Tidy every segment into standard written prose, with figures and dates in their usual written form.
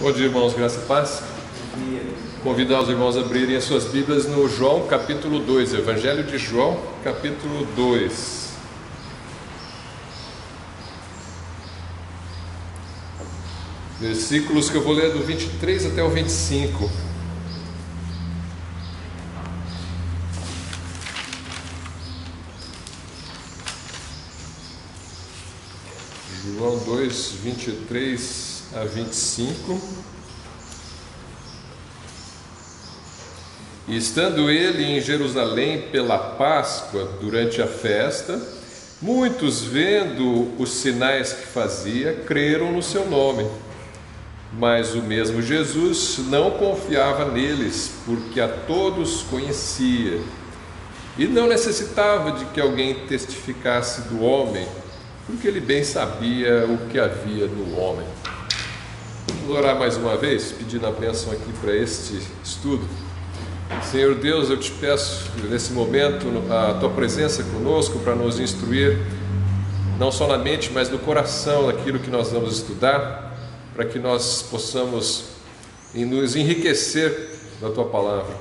Bom dia, irmãos, graça e paz. Convidar os irmãos a abrirem as suas Bíblias no João capítulo 2, Evangelho de João capítulo 2. Versículos que eu vou ler do 23 até o 25. João 2, 23 a 25. E estando ele em Jerusalém pela Páscoa, durante a festa, muitos, vendo os sinais que fazia, creram no seu nome. Mas o mesmo Jesus não confiava neles, porque a todos conhecia, e não necessitava de que alguém testificasse do homem, porque ele bem sabia o que havia no homem. Vamos orar mais uma vez, pedindo a bênção aqui para este estudo. Senhor Deus, eu te peço nesse momento a tua presença conosco para nos instruir, não só na mente, mas no coração, daquilo que nós vamos estudar, para que nós possamos nos enriquecer da tua palavra,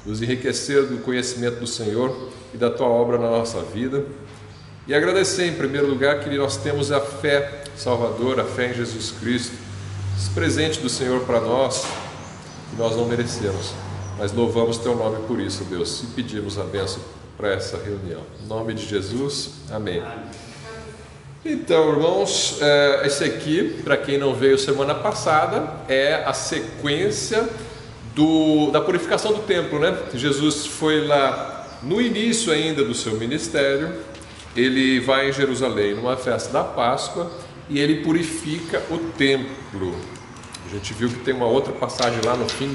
nos enriquecer do conhecimento do Senhor e da tua obra na nossa vida. E agradecer em primeiro lugar que nós temos a fé salvadora, a fé em Jesus Cristo, esse presente do Senhor para nós, que nós não merecemos, mas louvamos teu nome por isso, Deus, e pedimos a bênção para essa reunião. Em nome de Jesus, amém. Então, irmãos, esse aqui, para quem não veio semana passada, é a sequência da purificação do templo, né? Jesus foi lá no início ainda do seu ministério. Ele vai em Jerusalém numa festa da Páscoa e ele purifica o templo. A gente viu que tem uma outra passagem lá no fim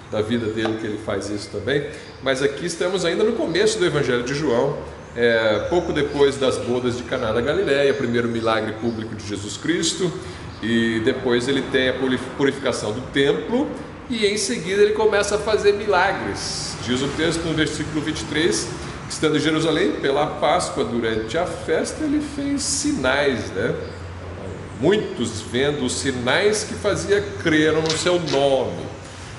da vida dele que ele faz isso também, mas aqui estamos ainda no começo do Evangelho de João, pouco depois das bodas de Caná da Galileia, primeiro milagre público de Jesus Cristo, e depois ele tem a purificação do templo, e em seguida ele começa a fazer milagres. Diz o texto no versículo 23, estando em Jerusalém pela Páscoa, durante a festa, ele fez sinais, né? Muitos, vendo os sinais que fazia, creram no seu nome.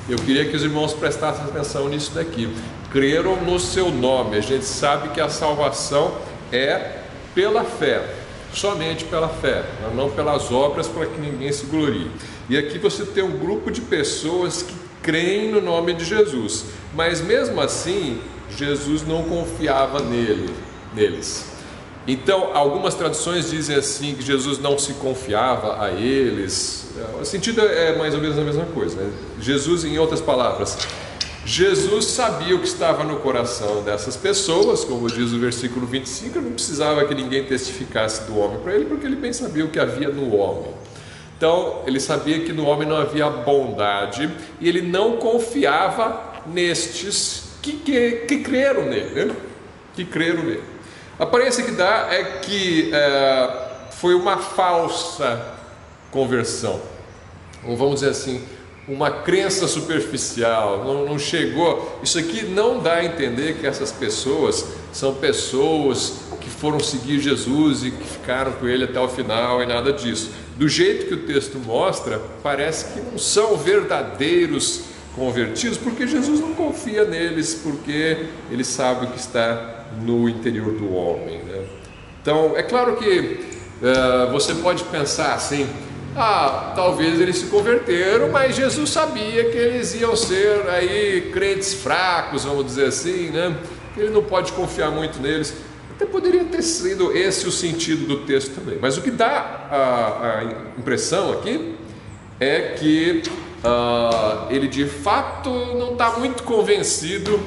Eu queria que os irmãos prestassem atenção nisso daqui. Creram no seu nome. A gente sabe que a salvação é pela fé, somente pela fé, não pelas obras, para que ninguém se glorie. E aqui você tem um grupo de pessoas que creem no nome de Jesus, mas mesmo assim Jesus não confiava neles. Então, algumas traduções dizem assim, que Jesus não se confiava a eles. O sentido é mais ou menos a mesma coisa, né? Jesus, em outras palavras, Jesus sabia o que estava no coração dessas pessoas, como diz o versículo 25, não precisava que ninguém testificasse do homem para ele, porque ele bem sabia o que havia no homem. Então, ele sabia que no homem não havia bondade, e ele não confiava nestes que creram nele, né? Que creram nele. A aparência que dá é que foi uma falsa conversão, ou vamos dizer assim, uma crença superficial, não chegou. Isso aqui não dá a entender que essas pessoas são pessoas que foram seguir Jesus e que ficaram com ele até o final e nada disso. Do jeito que o texto mostra, parece que não são verdadeiros convertidos, porque Jesus não confia neles, porque ele sabe o que está no interior do homem, né? Então, é claro que você pode pensar assim, talvez eles se converteram, mas Jesus sabia que eles iam ser aí crentes fracos, vamos dizer assim, né? Ele não pode confiar muito neles. Até poderia ter sido esse o sentido do texto também, mas o que dá a impressão aqui é que ele de fato não está muito convencido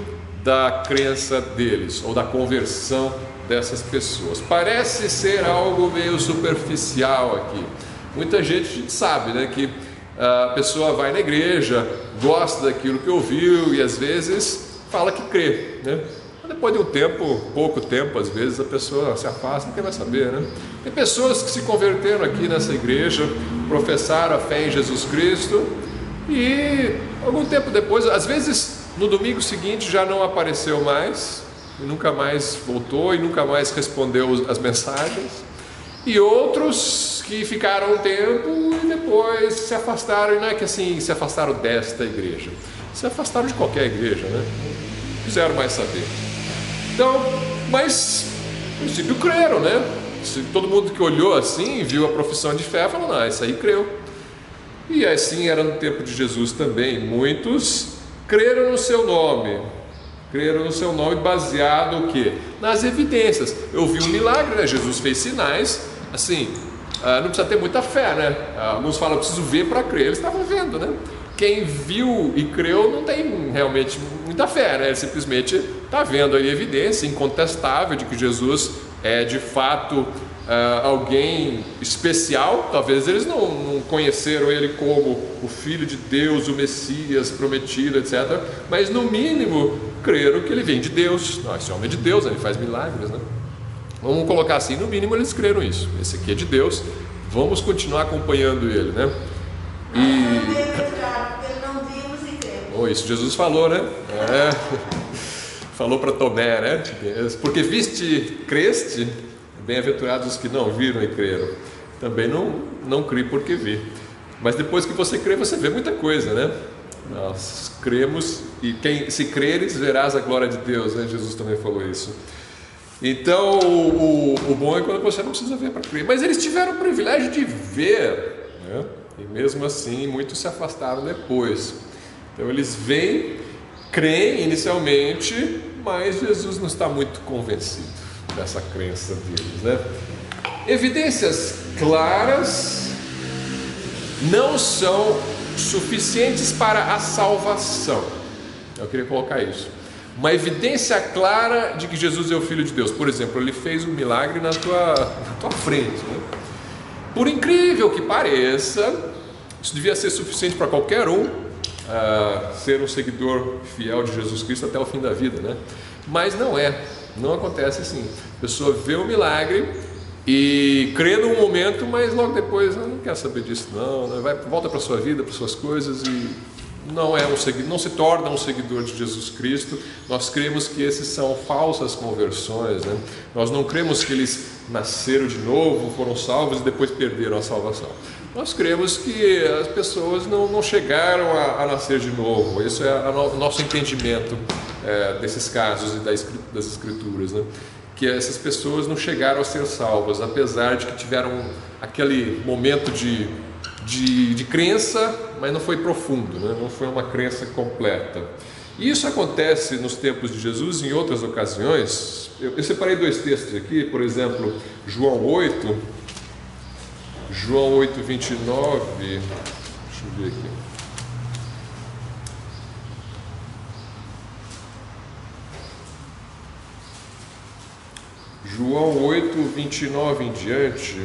da crença deles, ou da conversão dessas pessoas. Parece ser algo meio superficial aqui. Muita gente, a gente sabe, né, que a pessoa vai na igreja, gosta daquilo que ouviu e às vezes fala que crê, né? Depois de um tempo, pouco tempo, às vezes a pessoa se afasta, não quer mais saber, né? Tem pessoas que se converteram aqui nessa igreja, professaram a fé em Jesus Cristo e algum tempo depois, às vezes no domingo seguinte já não apareceu mais, e nunca mais voltou e nunca mais respondeu as mensagens. E outros que ficaram um tempo e depois se afastaram, e não é que assim, se afastaram desta igreja, se afastaram de qualquer igreja, né? Não quiseram mais saber. Então, mas, no princípio, creram, né? Todo mundo que olhou assim, viu a profissão de fé, falou, não, isso aí creu. E assim era no tempo de Jesus também. Muitos creram no seu nome. Creram no seu nome baseado no quê? Nas evidências. Eu vi um milagre, né? Jesus fez sinais. Assim, não precisa ter muita fé, né? Alguns falam, preciso ver para crer. Eles estavam vendo, né? Quem viu e creu não tem realmente muita fé, né? Ele simplesmente está vendo aí evidência incontestável de que Jesus é de fato alguém especial. Talvez eles não conheceram ele como o Filho de Deus, o Messias prometido, etc. Mas no mínimo creram que ele vem de Deus. Não, esse homem é de Deus, ele faz milagres, né? Vamos colocar assim, no mínimo eles creram isso. Esse aqui é de Deus, vamos continuar acompanhando ele, né? Isso Jesus falou, né? Falou para Tomé, né? Porque viste, creste, bem-aventurados os que não viram e creram. Também não criei porque vi. Mas depois que você crê, você vê muita coisa, né? Nós cremos, e se creres, verás a glória de Deus, né? Jesus também falou isso. Então, o bom é quando você não precisa ver para crer. Mas eles tiveram o privilégio de ver, né? E mesmo assim, muitos se afastaram depois. Então, eles veem, creem inicialmente, mas Jesus não está muito convencido dessa crença deles, né? Evidências claras não são suficientes para a salvação. Eu queria colocar isso. Uma evidência clara de que Jesus é o Filho de Deus. Por exemplo, ele fez um milagre na tua frente, né? Por incrível que pareça, isso devia ser suficiente para qualquer um ser um seguidor fiel de Jesus Cristo até o fim da vida, né? Mas não acontece assim. A pessoa vê o milagre e crê num momento, mas logo depois não quer saber disso, volta para a sua vida, para suas coisas, e não se torna um seguidor de Jesus Cristo. Nós cremos que esses são falsas conversões, né? Nós não cremos que eles nasceram de novo, foram salvos e depois perderam a salvação. Nós cremos que as pessoas não chegaram a nascer de novo. Esse é o nosso entendimento desses casos e das Escrituras, né? Que essas pessoas não chegaram a ser salvas, apesar de que tiveram aquele momento de crença, mas não foi profundo, né? Não foi uma crença completa. E isso acontece nos tempos de Jesus em outras ocasiões. Eu separei 2 textos aqui, por exemplo, João 8, 29, deixa eu ver aqui. João 8, 29 em diante.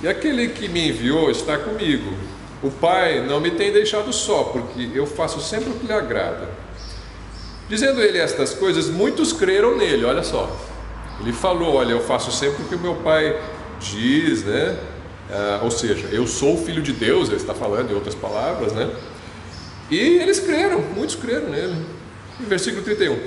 E aquele que me enviou está comigo. O Pai não me tem deixado só, porque eu faço sempre o que lhe agrada. Dizendo ele estas coisas, muitos creram nele. Olha só, ele falou, olha, eu faço sempre o que o meu Pai diz, né? Ou seja, eu sou o Filho de Deus, ele está falando em outras palavras, né? E eles creram, muitos creram nele. Em versículo 31.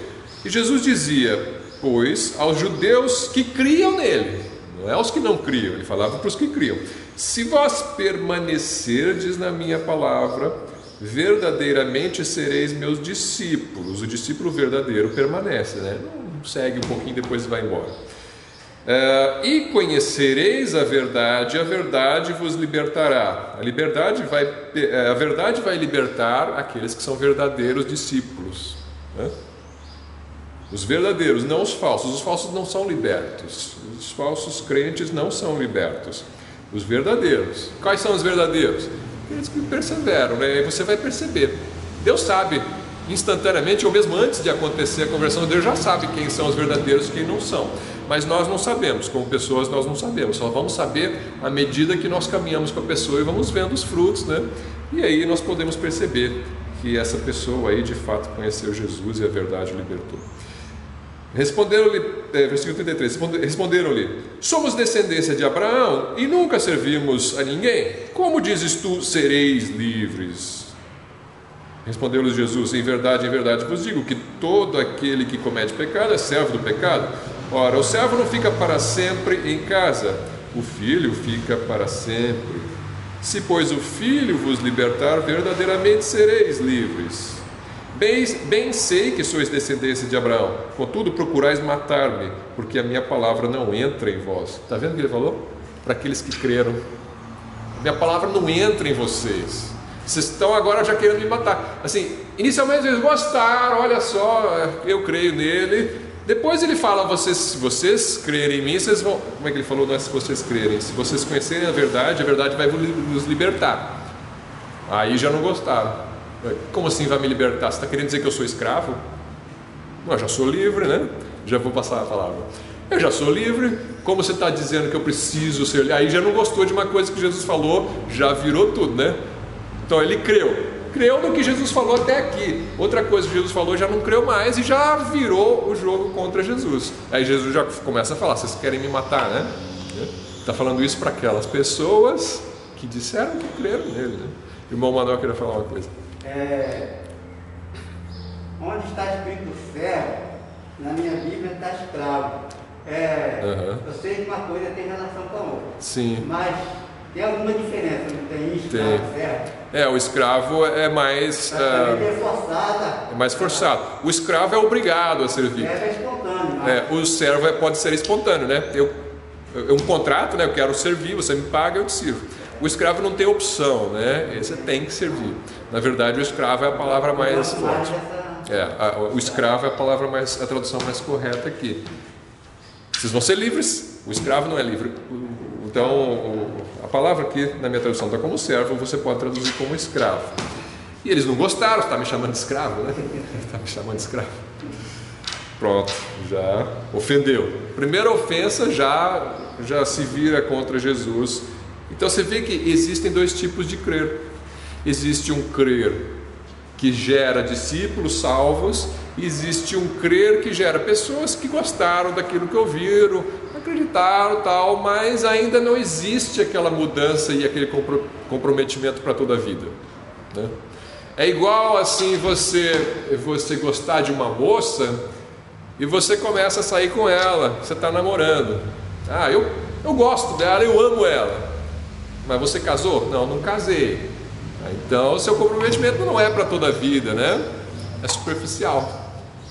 E Jesus dizia, pois, aos judeus que criam nele, não é aos que não criam, ele falava para os que criam: se vós permanecerdes na minha palavra, verdadeiramente sereis meus discípulos. O discípulo verdadeiro permanece, né? Não segue um pouquinho, depois vai embora. E conhecereis a verdade vos libertará. A verdade vai libertar aqueles que são verdadeiros discípulos, né? Os verdadeiros, não os falsos. Os falsos não são libertos. Os falsos crentes não são libertos. Os verdadeiros. Quais são os verdadeiros? Aqueles que perseveram, né? E você vai perceber. Deus sabe instantaneamente, ou mesmo antes de acontecer a conversão, Deus já sabe quem são os verdadeiros e quem não são. Mas nós não sabemos, como pessoas nós não sabemos. Só vamos saber à medida que nós caminhamos com a pessoa e vamos vendo os frutos, né? E aí nós podemos perceber que essa pessoa aí de fato conheceu Jesus e a verdade o libertou. Responderam-lhe, versículo 33, responderam-lhe: somos descendência de Abraão e nunca servimos a ninguém. Como dizes tu, sereis livres? Respondeu-lhes Jesus: em verdade vos digo que todo aquele que comete pecado é servo do pecado. Ora, o servo não fica para sempre em casa, o filho fica para sempre. Se, pois, o filho vos libertar, verdadeiramente sereis livres. Bem sei que sois descendência de Abraão, contudo procurais matar-me, porque a minha palavra não entra em vós. Está vendo o que ele falou? Para aqueles que creram. Minha palavra não entra em vocês. Vocês estão agora já querendo me matar. Assim, inicialmente eles gostaram, olha só, eu creio nele. Depois ele fala, se vocês crerem em mim, vocês vão... Como é que ele falou? Não é se vocês crerem. Se vocês conhecerem a verdade vai vos libertar. Aí já não gostaram. Como assim vai me libertar? Você está querendo dizer que eu sou escravo? Não, eu já sou livre, né? Já vou passar a palavra. Eu já sou livre. Como você está dizendo que eu preciso ser livre? Aí já não gostou de uma coisa que Jesus falou, já virou tudo, né? Então ele creu no que Jesus falou até aqui. Outra coisa que Jesus falou já não creu mais e já virou o jogo contra Jesus. Aí Jesus já começa a falar, vocês querem me matar, né? Está falando isso para aquelas pessoas que disseram que creram nele, né? O irmão Manuel queria falar uma coisa. Onde está escrito servo, na minha Bíblia está escravo. Eu sei que uma coisa tem relação com a outra. Sim. Mas tem alguma diferença, não tem escravo, servo? O escravo é mais... É mais forçado. O escravo é obrigado a servir. O servo é espontâneo. O servo pode ser espontâneo, né? Um contrato, né? Eu quero servir, você me paga, eu te sirvo. O escravo não tem opção, né? Você tem que servir. Na verdade, o escravo é a palavra mais forte. O escravo é a tradução mais correta aqui. Vocês vão ser livres, o escravo não é livre. Então, a palavra aqui na minha tradução está como servo, você pode traduzir como escravo. E eles não gostaram, está me chamando de escravo, né? Está me chamando de escravo. Pronto, já ofendeu. Primeira ofensa já se vira contra Jesus. Então você vê que existem dois tipos de crer. Existe um crer que gera discípulos salvos, e existe um crer que gera pessoas que gostaram daquilo que ouviram, acreditaram tal, mas ainda não existe aquela mudança e aquele comprometimento para toda a vida, né? É igual assim você gostar de uma moça e você começa a sair com ela, você está namorando. Eu gosto dela, eu amo ela. Mas você casou? Não casei. Então o seu comprometimento não é para toda a vida, né? É superficial.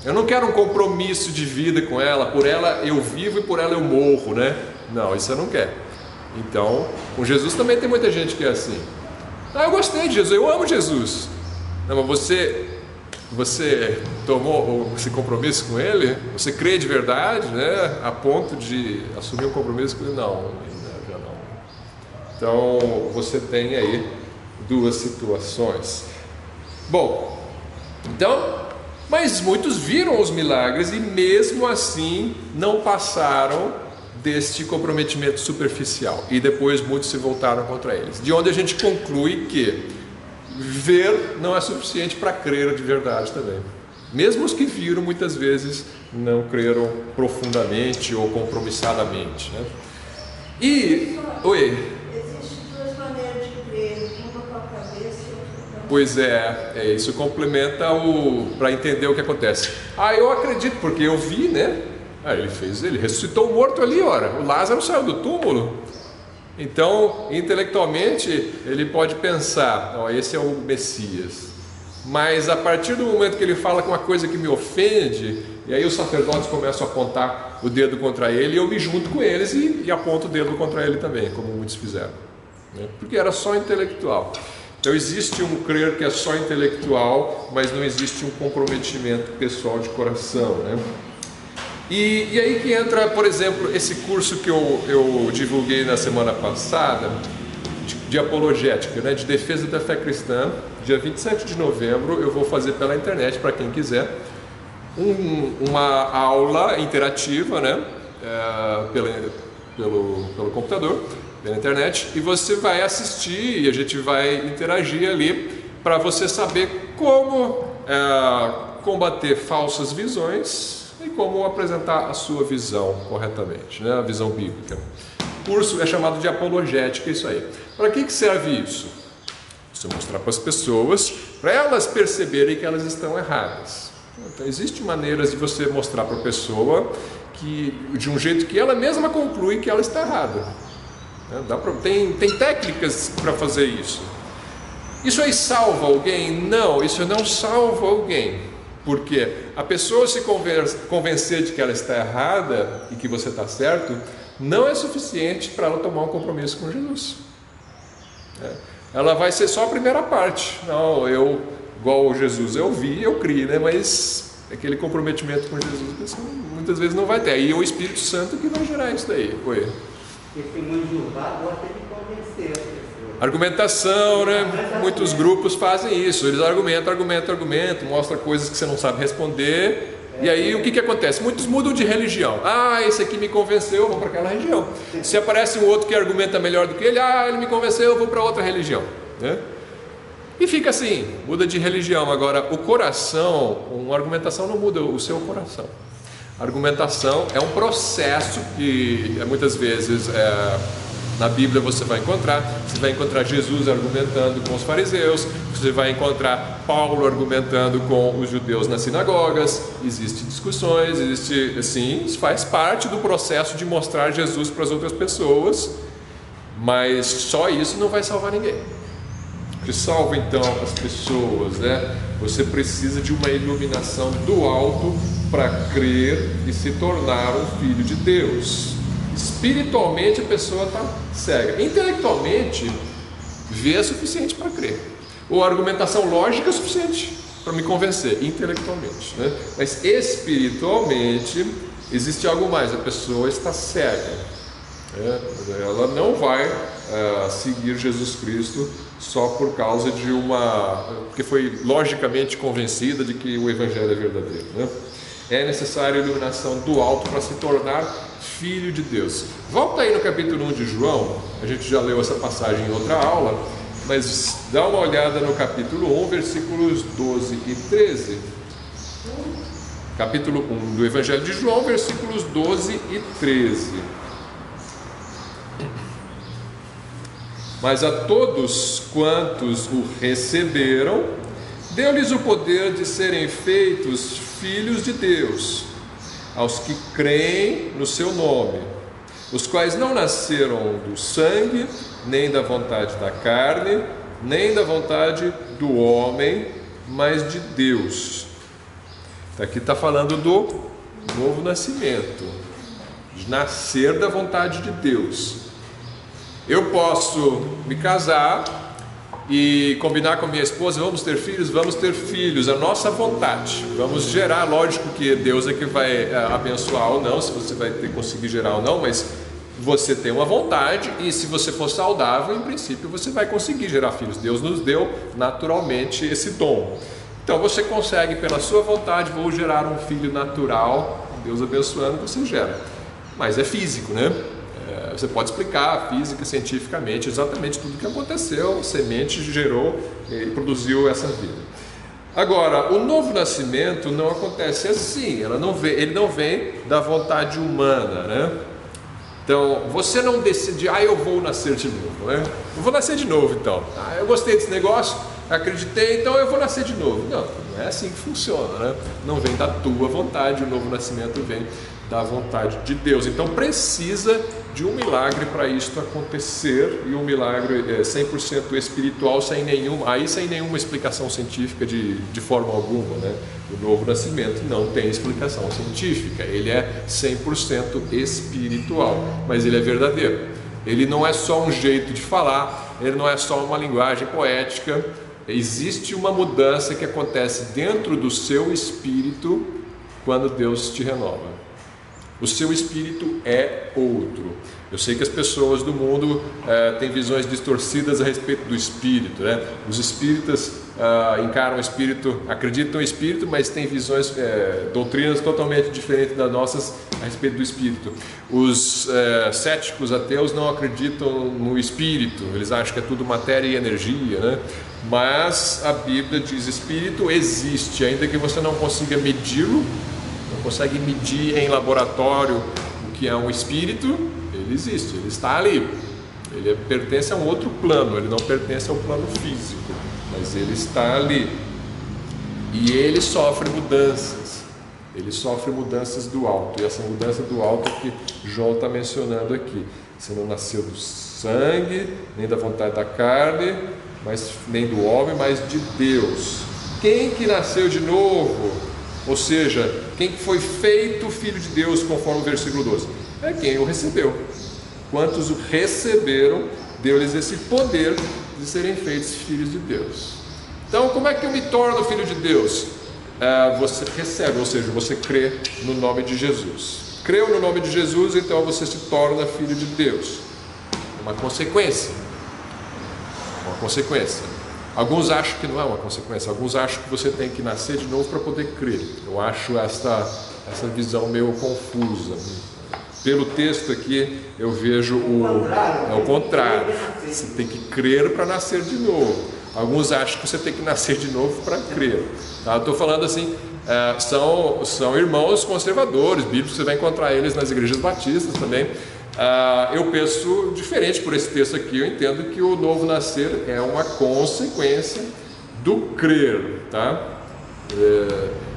Eu não quero um compromisso de vida com ela, por ela eu vivo e por ela eu morro, né? Não, isso eu não quero. Então, com Jesus também tem muita gente que é assim. Eu gostei de Jesus, eu amo Jesus. Não, mas você tomou esse compromisso com ele? Você crê de verdade, né? A ponto de assumir um compromisso com ele? Não, já não. Então, você tem aí duas situações. Bom, então, mas muitos viram os milagres e mesmo assim não passaram deste comprometimento superficial, e depois muitos se voltaram contra eles. De onde a gente conclui que ver não é suficiente para crer de verdade também. Mesmo os que viram muitas vezes não creram profundamente ou compromissadamente, né? Oi. Pois isso complementa para entender o que acontece. Eu acredito, porque eu vi, né? Ele ressuscitou o morto ali, ora. O Lázaro saiu do túmulo. Então, intelectualmente, ele pode pensar, esse é o Messias. Mas a partir do momento que ele fala com uma coisa que me ofende, e aí os sacerdotes começam a apontar o dedo contra ele, e eu me junto com eles e aponto o dedo contra ele também, como muitos fizeram, né? Porque era só intelectual. Então existe um crer que é só intelectual, mas não existe um comprometimento pessoal de coração, né? E aí que entra, por exemplo, esse curso que eu divulguei na semana passada, de apologética, né, de defesa da fé cristã. Dia 27 de novembro eu vou fazer pela internet, para quem quiser, uma aula interativa, né, pelo computador, pela internet, e você vai assistir e a gente vai interagir ali para você saber como combater falsas visões e como apresentar a sua visão corretamente, né? A visão bíblica. O curso é chamado de apologética, isso aí. Para que serve isso? Você mostrar para as pessoas, para elas perceberem que elas estão erradas. Então, existem maneiras de você mostrar para a pessoa de um jeito que ela mesma conclui que ela está errada. Tem técnicas para fazer isso. Isso aí salva alguém? Não, isso não salva alguém. Porque a pessoa se convencer de que ela está errada e que você está certo, não é suficiente para ela tomar um compromisso com Jesus. Ela vai ser só a primeira parte. Não, igual Jesus, eu vi, eu criei, né? Mas aquele comprometimento com Jesus muitas vezes não vai ter. Aí é o Espírito Santo que vai gerar isso daí. Oi. Testemunho de Jeová gosta de convencer as pessoas. Argumentação, né? Muitos grupos fazem isso. Eles argumentam, mostram coisas que você não sabe responder. E aí o que acontece? Muitos mudam de religião. Esse aqui me convenceu, eu vou para aquela religião. Se aparece um outro que argumenta melhor do que ele, ele me convenceu, eu vou para outra religião, né? E fica assim, muda de religião. Agora, o coração, uma argumentação não muda o seu coração. A argumentação é um processo que muitas vezes na Bíblia você vai encontrar Jesus argumentando com os fariseus, você vai encontrar Paulo argumentando com os judeus nas sinagogas. Existem discussões, isso faz parte do processo de mostrar Jesus para as outras pessoas, mas só isso não vai salvar ninguém. O que salva então as pessoas, né? Você precisa de uma iluminação do alto para crer e se tornar um filho de Deus. Espiritualmente a pessoa está cega. Intelectualmente, ver é suficiente para crer. Ou a argumentação lógica é suficiente para me convencer, intelectualmente, né? Mas espiritualmente existe algo mais. A pessoa está cega. Ela não vai seguir Jesus Cristo só por causa porque foi logicamente convencida de que o Evangelho é verdadeiro, né? É necessária a iluminação do alto para se tornar filho de Deus. Volta aí no capítulo 1 de João. A gente já leu essa passagem em outra aula, mas dá uma olhada no capítulo 1, versículos 12 e 13. Capítulo 1 do Evangelho de João, versículos 12 e 13. Mas a todos quantos o receberam, deu-lhes o poder de serem feitos filhos de Deus, aos que creem no seu nome, os quais não nasceram do sangue, nem da vontade da carne, nem da vontade do homem, mas de Deus. Aqui está falando do novo nascimento, de nascer da vontade de Deus. Eu posso me casar e combinar com minha esposa, vamos ter filhos, a nossa vontade, vamos gerar. Lógico que Deus é que vai abençoar ou não, se você vai conseguir gerar ou não, mas você tem uma vontade, e se você for saudável, em princípio você vai conseguir gerar filhos. Deus nos deu naturalmente esse dom. Então você consegue, pela sua vontade, vou gerar um filho natural, Deus abençoando, você gera. Mas é físico, né? Você pode explicar física, cientificamente, exatamente tudo o que aconteceu. A semente gerou e produziu essa vida. Agora, o novo nascimento não acontece assim. Ele não vem da vontade humana, né? Então, você não decide, eu vou nascer de novo, né? Eu vou nascer de novo, então. Eu gostei desse negócio, acreditei, então eu vou nascer de novo. Não é assim que funciona, né? Não vem da tua vontade, o novo nascimento vem da vontade de Deus. Então precisa de um milagre para isto acontecer, e um milagre 100% espiritual, sem nenhuma explicação científica de forma alguma, né? O novo nascimento não tem explicação científica, ele é 100% espiritual, mas ele é verdadeiro. Ele não é só um jeito de falar, ele não é só uma linguagem poética. Existe uma mudança que acontece dentro do seu espírito quando Deus te renova. O seu espírito é outro. Eu sei que as pessoas do mundo têm visões distorcidas a respeito do espírito, né? Os espíritas encaram o espírito, acreditam no espírito, mas têm visões, doutrinas totalmente diferentes das nossas a respeito do espírito. Os céticos ateus não acreditam no espírito, eles acham que é tudo matéria e energia, né? Mas a Bíblia diz: espírito existe, ainda que você não consiga medi-lo, não consegue medir em laboratório o que é um espírito. Ele existe, ele está ali, ele pertence a um outro plano, ele não pertence ao plano físico, mas ele está ali, e ele sofre mudanças. ele sofre mudanças do alto, e essa mudança do alto que João está mencionando aqui. Você não nasceu do sangue, nem da vontade da carne, nem do homem, mas de Deus. Quem que nasceu de novo? Ou seja, quem foi feito filho de Deus, conforme o versículo 12? É quem o recebeu. Quantos o receberam, deu-lhes esse poder de serem feitos filhos de Deus. Então, como é que eu me torno filho de Deus? Você recebe, ou seja, você crê no nome de Jesus. Creu no nome de Jesus, então você se torna filho de Deus. Uma consequência. Uma consequência. Alguns acham que não é uma consequência. Alguns acham que você tem que nascer de novo para poder crer. Eu acho essa visão meio confusa. Pelo texto aqui, eu vejo o contrário. Você tem que crer para nascer de novo. Alguns acham que você tem que nascer de novo para crer. Tá? Eu estou falando assim, são irmãos conservadores, bíblicos, você vai encontrar eles nas igrejas batistas também. Eu penso diferente por esse texto aqui. Eu entendo que o novo nascer é uma consequência do crer. Tá?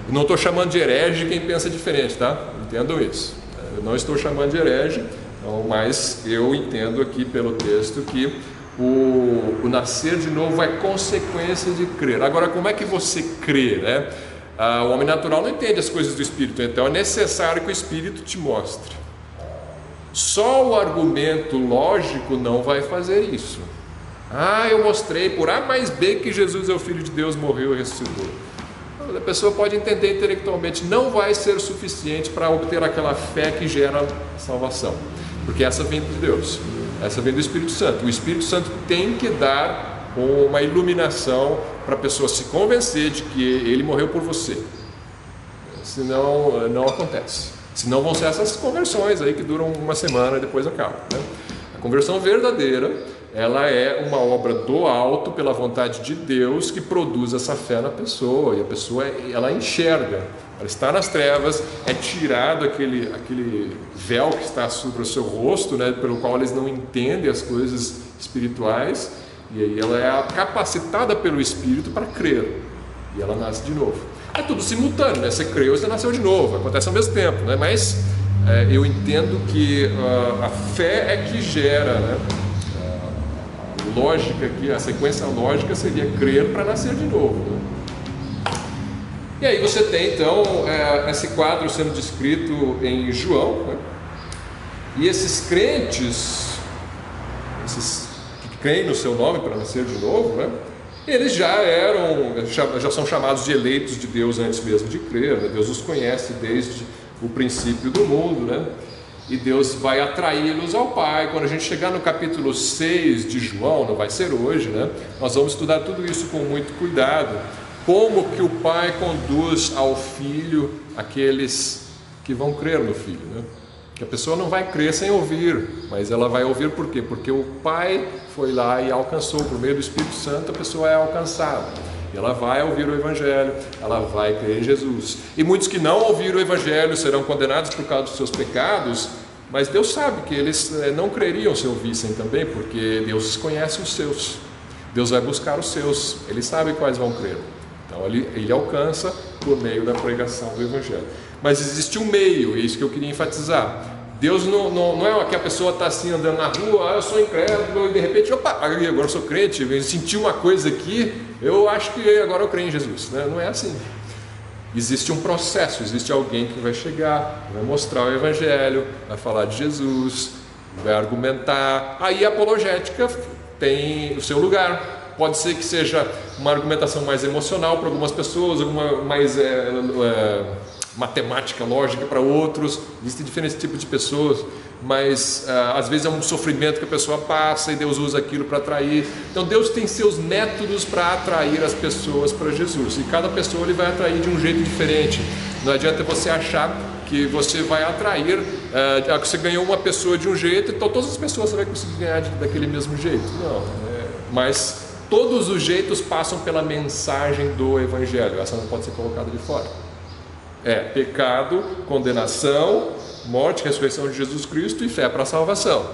Não estou chamando de herege quem pensa diferente, tá? Entendam isso. Eu não estou chamando de herege, mas eu entendo aqui pelo texto que o nascer de novo é consequência de crer. Agora, como é que você crê, né? O homem natural não entende as coisas do Espírito, então é necessário que o Espírito te mostre. Só o argumento lógico não vai fazer isso. Eu mostrei por A mais B que Jesus é o Filho de Deus, morreu e ressuscitou. A pessoa pode entender intelectualmente, não vai ser o suficiente para obter aquela fé que gera salvação, porque essa vem de Deus, essa vem do Espírito Santo. O Espírito Santo tem que dar uma iluminação para a pessoa se convencer de que Ele morreu por você, senão não acontece. Senão vão ser essas conversões aí que duram uma semana e depois acabam, né? A conversão verdadeira, ela é uma obra do alto, pela vontade de Deus, que produz essa fé na pessoa, e a pessoa, ela enxerga, ela está nas trevas, é tirado aquele véu que está sobre o seu rosto, né, pelo qual eles não entendem as coisas espirituais, e aí ela é capacitada pelo Espírito para crer, e ela nasce de novo. É tudo simultâneo, né? Você creu e você nasceu de novo, acontece ao mesmo tempo, né? Mas eu entendo que a fé é que gera, né? Lógica aqui, a sequência lógica seria crer para nascer de novo, né? E aí você tem então esse quadro sendo descrito em João, né? E esses crentes, esses que creem no seu nome para nascer de novo, né? Eles já são chamados de eleitos de Deus antes mesmo de crer, né? Deus os conhece desde o princípio do mundo, né? E Deus vai atraí-los ao Pai. Quando a gente chegar no capítulo 6 de João, não vai ser hoje, né? Nós vamos estudar tudo isso com muito cuidado. Como que o Pai conduz ao Filho aqueles que vão crer no Filho, né? Que a pessoa não vai crer sem ouvir, mas ela vai ouvir por quê? Porque o Pai foi lá e alcançou, por meio do Espírito Santo a pessoa é alcançada. E ela vai ouvir o Evangelho, ela vai crer em Jesus. E muitos que não ouviram o Evangelho serão condenados por causa dos seus pecados, mas Deus sabe que eles não creriam se ouvissem também, porque Deus conhece os seus. Deus vai buscar os seus, Ele sabe quais vão crer. Então ele alcança por meio da pregação do Evangelho. Mas existe um meio, é isso que eu queria enfatizar. Deus não é que a pessoa está assim andando na rua, eu sou incrédulo, e de repente, agora eu sou crente, eu senti uma coisa aqui, eu acho que agora eu creio em Jesus, né? Não é assim. Existe um processo, existe alguém que vai chegar, vai mostrar o Evangelho, vai falar de Jesus, vai argumentar. Aí a apologética tem o seu lugar. Pode ser que seja uma argumentação mais emocional para algumas pessoas, alguma mais matemática, lógica para outros. Existem diferentes tipos de pessoas, mas às vezes é um sofrimento que a pessoa passa e Deus usa aquilo para atrair. Então Deus tem seus métodos para atrair as pessoas para Jesus, e cada pessoa Ele vai atrair de um jeito diferente. Não adianta você achar que você vai atrair, que você ganhou uma pessoa de um jeito, então todas as pessoas você vai conseguir ganhar daquele mesmo jeito. Não, mas todos os jeitos passam pela mensagem do Evangelho. Essa não pode ser colocada de fora. Pecado, condenação, morte, ressurreição de Jesus Cristo e fé para a salvação.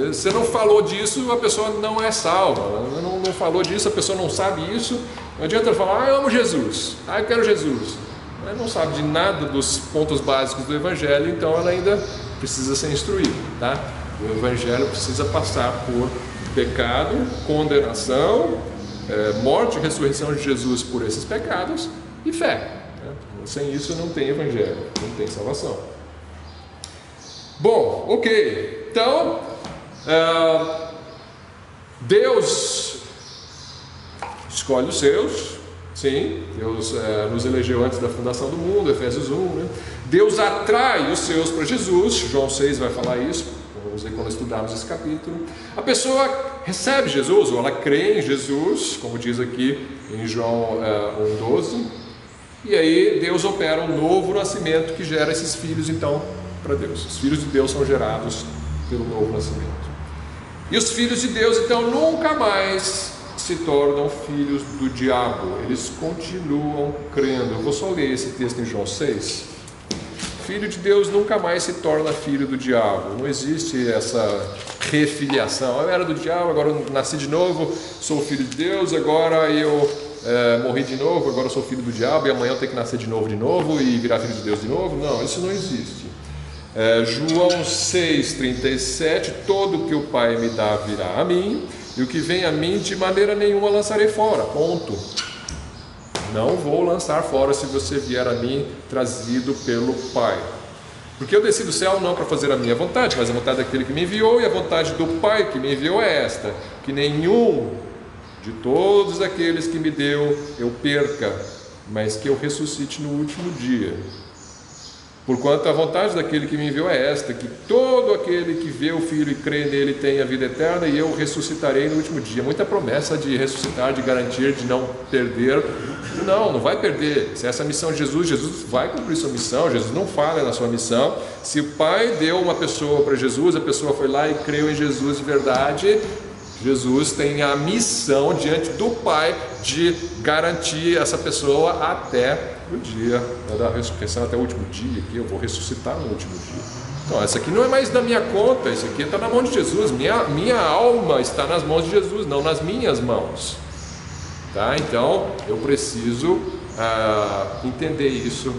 Você não falou disso, a pessoa não é salva. Não falou disso, a pessoa não sabe isso. Não adianta falar, eu amo Jesus, eu quero Jesus. ela não sabe de nada dos pontos básicos do Evangelho, então ela ainda precisa ser instruída, tá? O Evangelho precisa passar por pecado, condenação, morte e ressurreição de Jesus por esses pecados e fé, né? Sem isso não tem Evangelho, não tem salvação. Bom, ok, então Deus escolhe os seus. Sim, Deus nos elegeu antes da fundação do mundo, Efésios 1, né? Deus atrai os seus para Jesus, João 6 vai falar isso, vamos ver quando estudarmos esse capítulo. A pessoa recebe Jesus, ou ela crê em Jesus, como diz aqui em João 1,12, e aí Deus opera um novo nascimento que gera esses filhos então para Deus. Os filhos de Deus são gerados pelo novo nascimento. E os filhos de Deus então nunca mais se tornam filhos do diabo, eles continuam crendo. Eu vou só ler esse texto em João 6. Filho de Deus nunca mais se torna filho do diabo, não existe essa refiliação. Eu era do diabo, agora eu nasci de novo, sou filho de Deus, agora eu morri de novo, agora eu sou filho do diabo e amanhã eu tenho que nascer de novo e virar filho de Deus de novo. Não, isso não existe. João 6,37, todo que o Pai me dá virá a mim, e o que vem a mim de maneira nenhuma lançarei fora, ponto. Não vou lançar fora se você vier a mim trazido pelo Pai. Porque eu desci do céu não para fazer a minha vontade, mas a vontade daquele que me enviou, e a vontade do Pai que me enviou é esta, que nenhum de todos aqueles que me deu eu perca, mas que eu ressuscite no último dia. Porquanto a vontade daquele que me enviou é esta, que todo aquele que vê o Filho e crê nele tenha vida eterna, e eu ressuscitarei no último dia. Muita promessa de ressuscitar, de garantir, de não perder. Não vai perder. Se essa é a missão de Jesus, Jesus vai cumprir sua missão, Jesus não falha na sua missão. Se o Pai deu uma pessoa para Jesus, a pessoa foi lá e creu em Jesus de verdade, Jesus tem a missão diante do Pai de garantir essa pessoa até o dia da ressurreição, até o último dia, que eu vou ressuscitar no último dia. Então, essa aqui não é mais da minha conta, isso aqui está na mão de Jesus. Minha alma está nas mãos de Jesus, não nas minhas mãos. Tá? Então, eu preciso entender isso,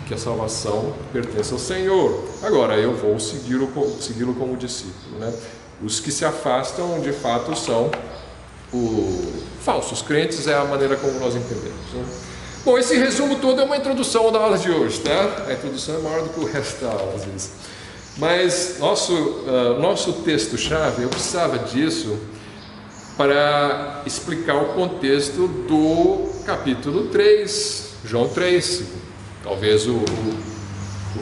que a salvação pertence ao Senhor. Agora, eu vou segui-lo como discípulo, né? Os que se afastam, de fato, são falsos crentes, é a maneira como nós entendemos, né? Bom, esse resumo todo é uma introdução da aula de hoje, tá? A introdução é maior do que o resto da aula, às vezes. Mas nosso texto-chave, eu precisava disso para explicar o contexto do capítulo 3, João 3, talvez o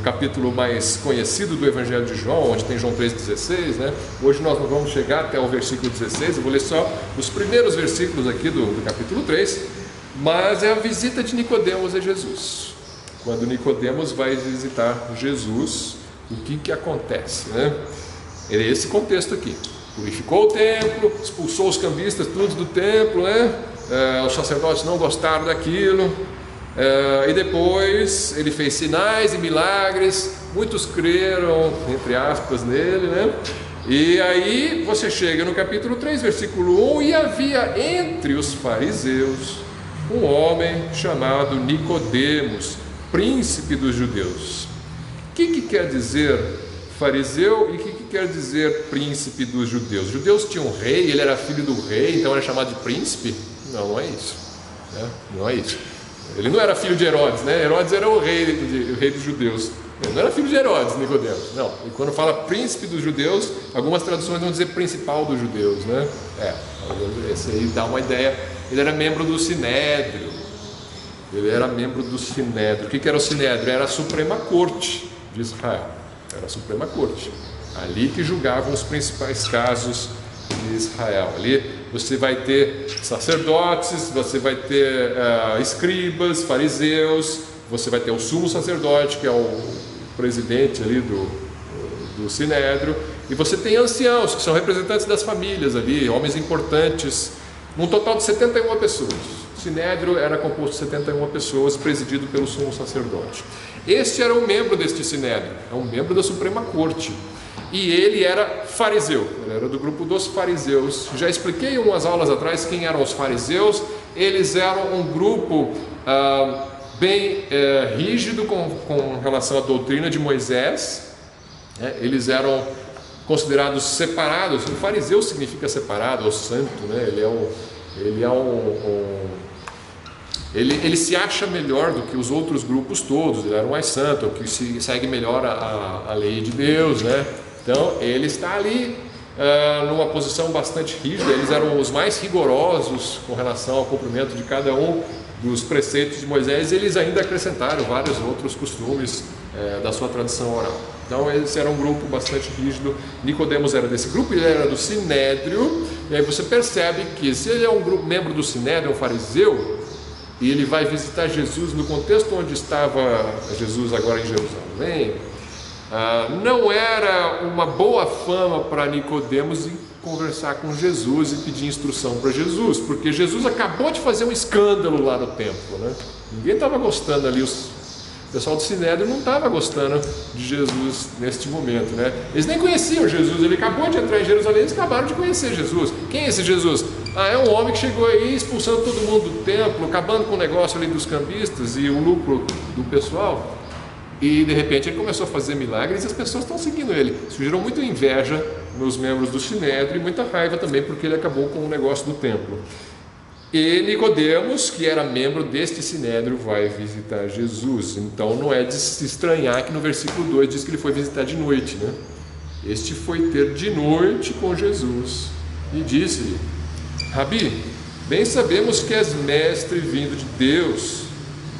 capítulo mais conhecido do Evangelho de João, onde tem João 3,16, né? Hoje nós não vamos chegar até o versículo 16, eu vou ler só os primeiros versículos aqui do capítulo 3, mas é a visita de Nicodemos a Jesus. Quando Nicodemos vai visitar Jesus, o que acontece, né? É esse contexto aqui. Purificou o templo, expulsou os cambistas todos do templo, né? Os sacerdotes não gostaram daquilo, e depois ele fez sinais e milagres, muitos creram, entre aspas, nele, né? E aí você chega no capítulo 3, versículo 1, e havia entre os fariseus um homem chamado Nicodemos, príncipe dos judeus. O que quer dizer fariseu e o que quer dizer príncipe dos judeus? Os judeus tinham um rei, ele era filho do rei, então era chamado de príncipe? Não é isso, né? Não é isso. Ele não era filho de Herodes, né? Herodes era o rei dos judeus. Ele não era filho de Herodes, Nicodemos. Não. E quando fala príncipe dos judeus, algumas traduções vão dizer principal dos judeus, né? Esse aí dá uma ideia. Ele era membro do Sinédrio. O que era o Sinédrio? Era a Suprema Corte de Israel. Era a Suprema Corte. Ali que julgavam os principais casos de Israel. Ali você vai ter sacerdotes, você vai ter escribas, fariseus, você vai ter o sumo sacerdote, que é o presidente ali do Sinédrio, e você tem anciãos, que são representantes das famílias ali, homens importantes, num total de 71 pessoas. O Sinédrio era composto de 71 pessoas, presidido pelo sumo sacerdote. Este era um membro deste Sinédrio, é um membro da Suprema Corte, e ele era fariseu, ele era do grupo dos fariseus. Já expliquei umas aulas atrás quem eram os fariseus. Eles eram um grupo bem rígido com relação à doutrina de Moisés. Eles eram considerados separados. O fariseu significa separado, ou santo, né? Ele se acha melhor do que os outros grupos todos. Ele era o mais santo, o que segue melhor a lei de Deus, né? Então ele está ali numa posição bastante rígida. Eles eram os mais rigorosos com relação ao cumprimento de cada um dos preceitos de Moisés. Eles ainda acrescentaram vários outros costumes da sua tradição oral. Então esse era um grupo bastante rígido. Nicodemos era desse grupo, ele era do Sinédrio. E aí você percebe que se ele é um membro do Sinédrio, um fariseu, e ele vai visitar Jesus no contexto onde estava Jesus agora em Jerusalém, não era uma boa fama para Nicodemos em conversar com Jesus e pedir instrução para Jesus, porque Jesus acabou de fazer um escândalo lá no templo, né? Ninguém estava gostando ali, o pessoal do Sinédrio não estava gostando de Jesus neste momento, né? Eles nem conheciam Jesus, ele acabou de entrar em Jerusalém, eles acabaram de conhecer Jesus. Quem é esse Jesus? É um homem que chegou aí expulsando todo mundo do templo, acabando com o negócio ali dos cambistas e o lucro do pessoal. E de repente ele começou a fazer milagres e as pessoas estão seguindo ele. Surgiram muita inveja nos membros do Sinédrio e muita raiva também, porque ele acabou com o negócio do templo. E Nicodemos, que era membro deste Sinédrio, vai visitar Jesus. Então não é de se estranhar que no versículo 2 diz que ele foi visitar de noite, né? Este foi ter de noite com Jesus e disse-lhe: Rabi, bem sabemos que és mestre vindo de Deus,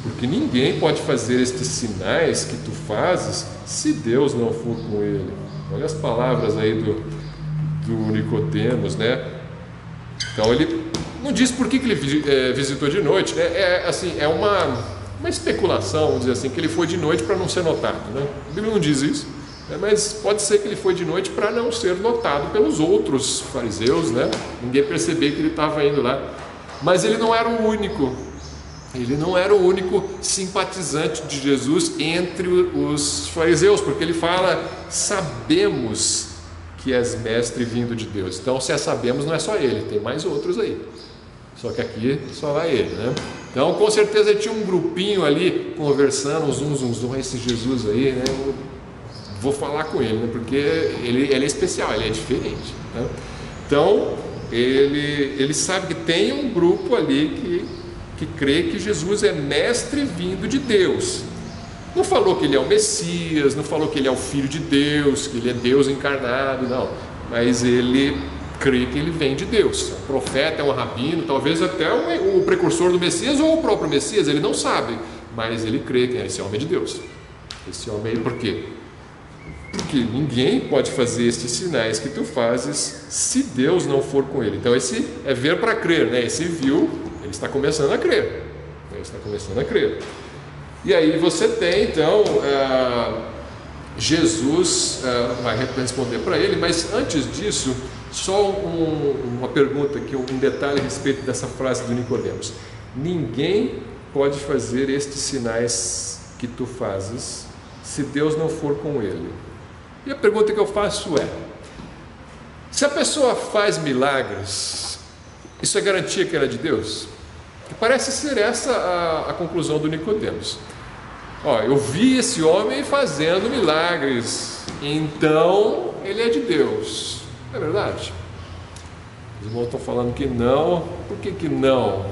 porque ninguém pode fazer estes sinais que tu fazes se Deus não for com ele. Olha as palavras aí do Nicodemos, né? Então ele não diz por que ele visitou de noite, né? É uma especulação, vamos dizer assim, que ele foi de noite para não ser notado, né? A Bíblia não diz isso, mas pode ser que ele foi de noite para não ser notado pelos outros fariseus, né? Ninguém perceber que ele estava indo lá. Mas ele não era o único. Ele não era o único simpatizante de Jesus entre os fariseus, porque ele fala: sabemos que és mestre vindo de Deus. Então, se sabemos, não é só ele, tem mais outros aí. Só que aqui só vai ele, né? Então, com certeza ele tinha um grupinho ali conversando, zum, esse Jesus aí, né? Eu vou falar com ele, né? Porque ele é especial, ele é diferente, né? Então, ele sabe que tem um grupo ali que crê que Jesus é mestre vindo de Deus. Não falou que ele é o Messias, não falou que ele é o Filho de Deus, que ele é Deus encarnado, não. Mas ele crê que ele vem de Deus. É um profeta, é um rabino, talvez até o precursor do Messias ou o próprio Messias, ele não sabe. Mas ele crê que esse homem é de Deus. Esse homem, por quê? Porque ninguém pode fazer estes sinais que tu fazes se Deus não for com ele. Então esse é ver para crer, né? Esse viu, ele está começando a crer. Ele está começando a crer. E aí você tem então Jesus vai responder para ele, mas antes disso, só uma pergunta aqui, um detalhe a respeito dessa frase do Nicodemos. Ninguém pode fazer estes sinais que tu fazes se Deus não for com ele. E a pergunta que eu faço é: se a pessoa faz milagres, isso é garantia que ela é de Deus? Que parece ser essa a conclusão do Nicodemos. Eu vi esse homem fazendo milagres, então ele é de Deus. É verdade? Os irmãos estão falando que não. Por que não?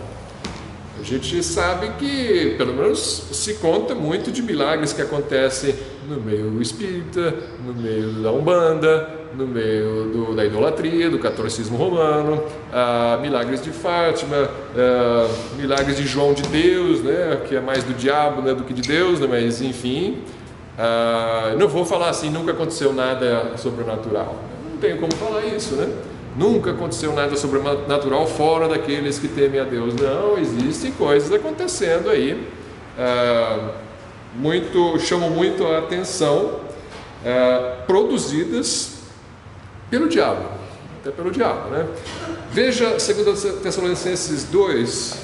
A gente sabe que, pelo menos, se conta muito de milagres que acontecem no meio espírita, no meio da Umbanda, no meio da idolatria, do catolicismo romano, milagres de Fátima, milagres de João de Deus, né, que é mais do diabo, né, do que de Deus, né, mas enfim, não vou falar assim, nunca aconteceu nada sobrenatural, não tenho como falar isso, né? Nunca aconteceu nada sobrenatural fora daqueles que temem a Deus. Não, existem coisas acontecendo aí, chamam muito a atenção, produzidas pelo diabo, até pelo diabo, né? Veja 2 Tessalonicenses 2,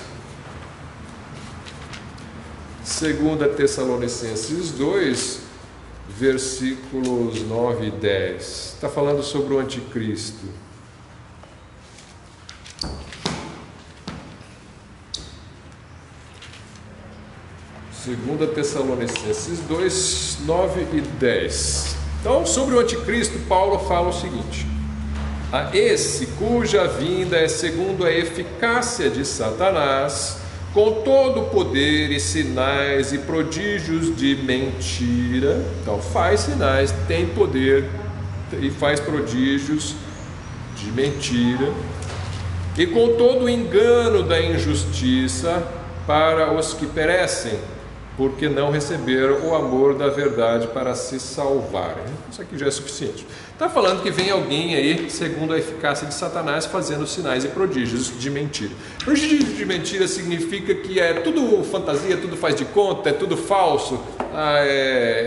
2 Tessalonicenses 2, versículos 9 e 10, está falando sobre o anticristo. 2 Tessalonicenses 2, 9 e 10. Então, sobre o anticristo, Paulo fala o seguinte: a esse cuja vinda é segundo a eficácia de Satanás, com todo o poder e sinais e prodígios de mentira. Então faz sinais, tem poder e faz prodígios de mentira, e com todo o engano da injustiça para os que perecem, porque não receberam o amor da verdade para se salvarem. Isso aqui já é suficiente. Está falando que vem alguém aí, segundo a eficácia de Satanás, fazendo sinais e prodígios de mentira. Prodígio de mentira significa que é tudo fantasia, tudo faz de conta, é tudo falso.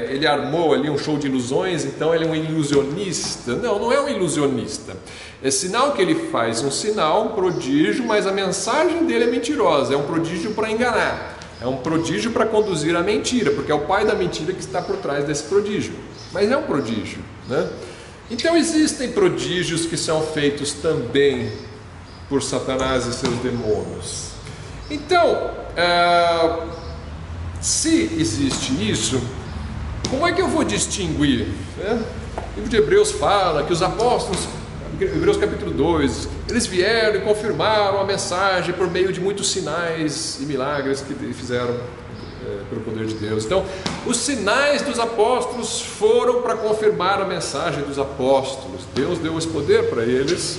Ele armou ali um show de ilusões, então ele é um ilusionista. Não, não é um ilusionista. É sinal que ele faz, um sinal, um prodígio, mas a mensagem dele é mentirosa, é um prodígio para enganar. É um prodígio para conduzir a mentira, porque é o pai da mentira que está por trás desse prodígio. Mas é um prodígio, né? Então existem prodígios que são feitos também por Satanás e seus demônios. Então, se existe isso, como é que eu vou distinguir? O livro de Hebreus fala que os apóstolos, Hebreus capítulo 2, eles vieram e confirmaram a mensagem por meio de muitos sinais e milagres que fizeram pelo poder de Deus. Então, os sinais dos apóstolos foram para confirmar a mensagem dos apóstolos. Deus deu esse poder para eles,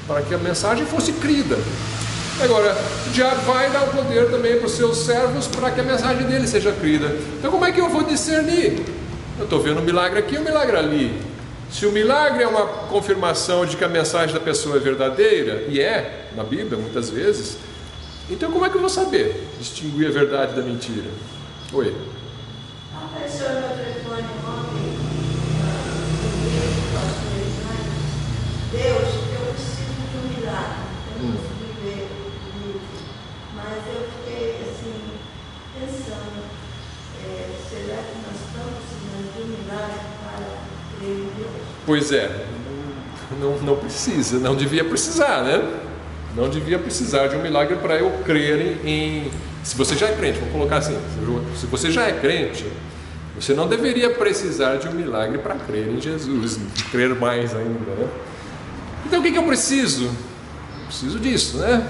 para que a mensagem fosse crida. Agora, o diabo vai dar o poder também para os seus servos, para que a mensagem dele seja crida. Então, como é que eu vou discernir? Eu estou vendo um milagre aqui e um milagre ali. Se o milagre é uma confirmação de que a mensagem da pessoa é verdadeira, e é, na Bíblia, muitas vezes, então como é que eu vou saber distinguir a verdade da mentira? Oi? Apareceu no telefone ontem, Deus, eu preciso de um milagre, eu não consegui ver o livro, mas eu fiquei assim, pensando, será que nós estamos precisando de um milagre para crer em Deus? Pois é, não precisa, não devia precisar, né? Não devia precisar de um milagre para eu crer em... Se você já é crente, vou colocar assim, se você já é crente, você não deveria precisar de um milagre para crer em Jesus, crer mais ainda, né? Então o que eu preciso? Eu preciso disso, né?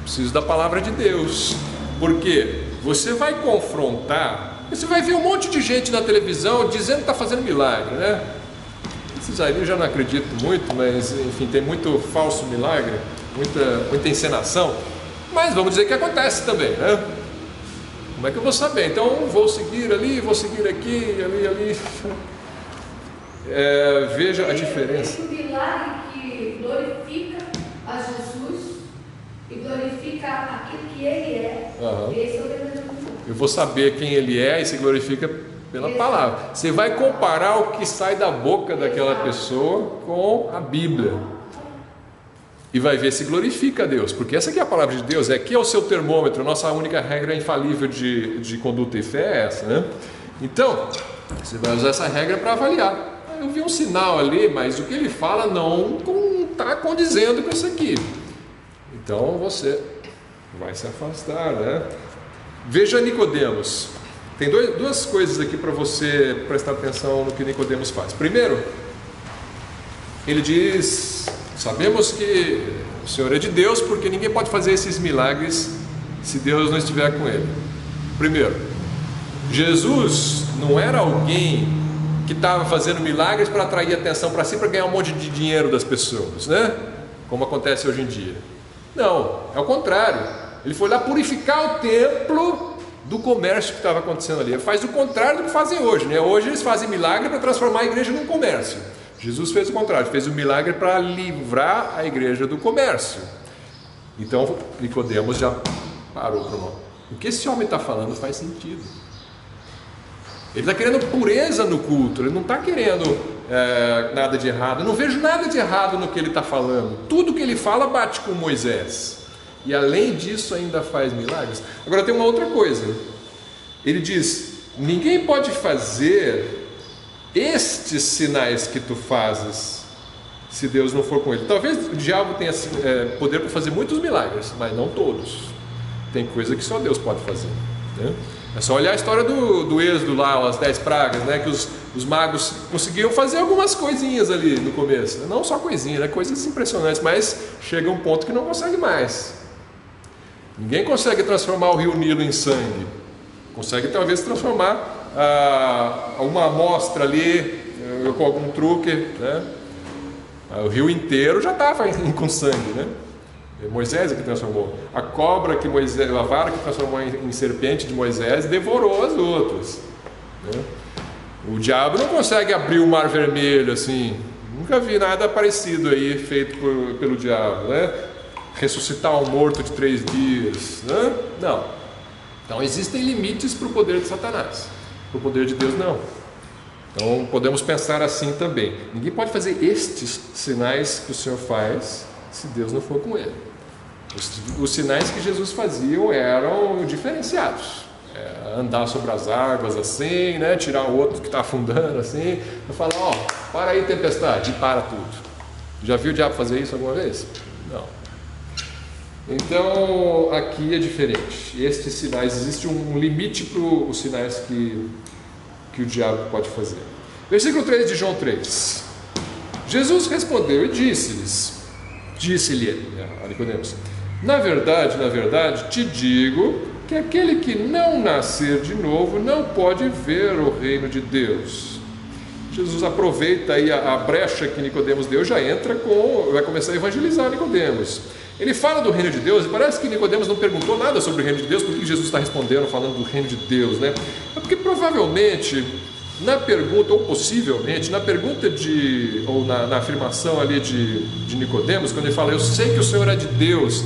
Preciso da palavra de Deus, porque você vai confrontar, você vai ver um monte de gente na televisão dizendo que está fazendo milagre, né? Esses aí eu já não acredito muito, mas enfim, tem muito falso milagre, muita encenação, mas vamos dizer que acontece também, né? Como é que eu vou saber? Então vou seguir ali, vou seguir aqui, ali. Veja a diferença. Esse milagre que glorifica a Jesus e glorifica aquilo que Ele é. Esse é o verdadeiro milagre. Eu vou saber quem Ele é e se glorifica pela palavra. Você vai comparar o que sai da boca daquela pessoa com a Bíblia e vai ver se glorifica a Deus, porque essa aqui é a palavra de Deus, aqui é o seu termômetro. A nossa única regra infalível de conduta e fé é essa, né? Então você vai usar essa regra para avaliar. Eu vi um sinal ali, mas o que ele fala não está condizendo com isso aqui, então você vai se afastar, né? Veja Nicodemos. Tem duas coisas aqui para você prestar atenção no que Nicodemos faz. Primeiro, ele diz: sabemos que o Senhor é de Deus, porque ninguém pode fazer esses milagres se Deus não estiver com ele. Primeiro, Jesus não era alguém que estava fazendo milagres para atrair atenção para si, para ganhar um monte de dinheiro das pessoas, né? Como acontece hoje em dia. Não, é o contrário. Ele foi lá purificar o templo do comércio que estava acontecendo ali. Ele faz o contrário do que fazem hoje, né? Hoje eles fazem milagre para transformar a igreja num comércio. Jesus fez o contrário, fez o milagre para livrar a igreja do comércio. Então Nicodemos já parou para o que esse homem está falando faz sentido. Ele está querendo pureza no culto, ele não está querendo nada de errado. Eu não vejo nada de errado no que ele está falando. Tudo que ele fala bate com Moisés. E além disso ainda faz milagres. Agora tem uma outra coisa. Ele diz: ninguém pode fazer estes sinais que tu fazes se Deus não for com ele. Talvez o diabo tenha poder para fazer muitos milagres, mas não todos. Tem coisa que só Deus pode fazer, né? É só olhar a história do Êxodo lá, as 10 pragas, né? Que os magos conseguiam fazer algumas coisinhas ali no começo. Não só coisinhas, né? Coisas impressionantes, mas chega um ponto que não consegue mais. Ninguém consegue transformar o rio Nilo em sangue. Consegue talvez transformar uma amostra ali com algum truque, né? O rio inteiro já estava com sangue, né? Moisés é que transformou. A cobra que Moisés, a vara que transformou em serpente de Moisés devorou as outras, né? O diabo não consegue abrir o mar vermelho assim. Nunca vi nada parecido aí feito pelo diabo, né? Ressuscitar um morto de 3 dias, né? Não. Então existem limites para o poder de Satanás. Para o poder de Deus não. Então podemos pensar assim também. Ninguém pode fazer estes sinais que o Senhor faz se Deus não for com ele. Os sinais que Jesus fazia eram diferenciados. Andar sobre as águas assim, né? Tirar o outro que está afundando assim, e falar, ó, para aí tempestade, e para tudo. Já viu o diabo fazer isso alguma vez? Não. Então aqui é diferente. Estes sinais, existe um limite para os sinais que o diabo pode fazer. Versículo 3 de João 3. Jesus respondeu e disse-lhe a Nicodemos: na verdade, te digo que aquele que não nascer de novo não pode ver o reino de Deus. Jesus aproveita aí a brecha que Nicodemos deu, já entra vai começar a evangelizar Nicodemos. Ele fala do reino de Deus, e parece que Nicodemos não perguntou nada sobre o reino de Deus. Por que Jesus está respondendo, falando do reino de Deus, né? É porque provavelmente na pergunta, ou possivelmente, na pergunta ou na afirmação ali de Nicodemos, quando ele fala, eu sei que o Senhor é de Deus,